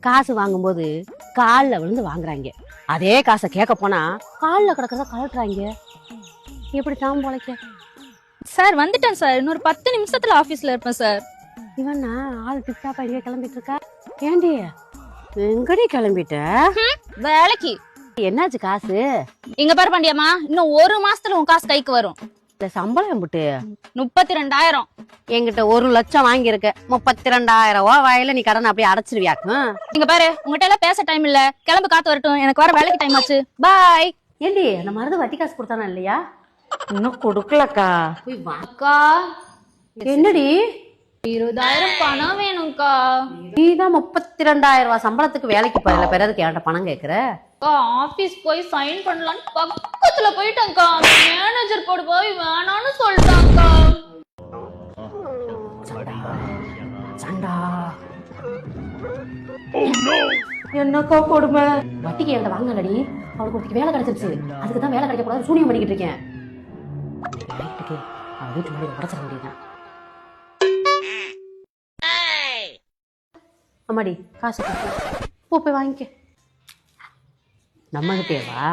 காசு வாங்கும்போது காலில் விழுந்து வாங்குறாங்க. அதே காசை கேட்க போனா காலில் கிடக்கிறத கலட்டுறாங்க. எப்படி தான் பொழைக்க? சார் வந்துட்டேன் சார். இன்னொரு 10 நிமிஷத்துல ஆபீஸ்ல இருப்பேன் சார். இவனா ஆள் டிப்டாப்பா எங்கே கிளம்பிட்டு இருக்கா? ஏண்டி எங்கடி கிளம்பிட்ட? வேலைக்கு. என்னாச்சு காசு? இங்க பாரு பாண்டியம்மா, இன்னும் 1 மாசத்துல உன் காசு கைக்கு வரும். இந்த சம்பளம் எம்பிட்டு? 32,000. என்கிட்ட 1 லட்சம் வாங்கியிருக்க. 32,000 ரூபா வாயில நீ கடன் அப்படியே அடைச்சிருவியாக்கும். இங்க பாரு, உங்ககிட்ட எல்லாம் பேச டைம் இல்ல. கிளம்பு, காத்து வரட்டும். எனக்கு வர வேலைக்கு டைம் ஆச்சு. பாய். ஏண்டி அந்த மருந்து வட்டி காசு கொடுத்தானா இல்லையா? இன்னும் கொடுக்கலக்கா. போய் அக்கா, என்னடி 20,000 பணம் வேணும்க்கா. நீதான் 32,000 ரூபாய் சம்பளத்துக்கு வேலைக்கு போறல, பிறகு என்கிட்ட பணம் கேக்குற? ஆபீஸ் போய் சைன் பண்ணலான்னு பக்கத்துல போயிட்டேன்க்கா. மேனேஜர் போடு போய் வேணான்னு சொல்லிட்டாங்கக்கா. சண்டா என்னக்கா கொடுமை. வட்டிக்கு என்கிட்ட வாங்கலடி. அவளுக்கு ஒரு வேலை கிடைச்சிருச்சு. அதுக்கு தான் வேலை கிடைக்க கூடாது சூனியம் பண்ணிக்கிட்டு இருக்கேன். அவன் வீட்டு முன்னாடி உடச்சிட வேண்டியதான். அம்மாடி காசு போய் வாங்கிக்க. நம்ம கிட்டே வா.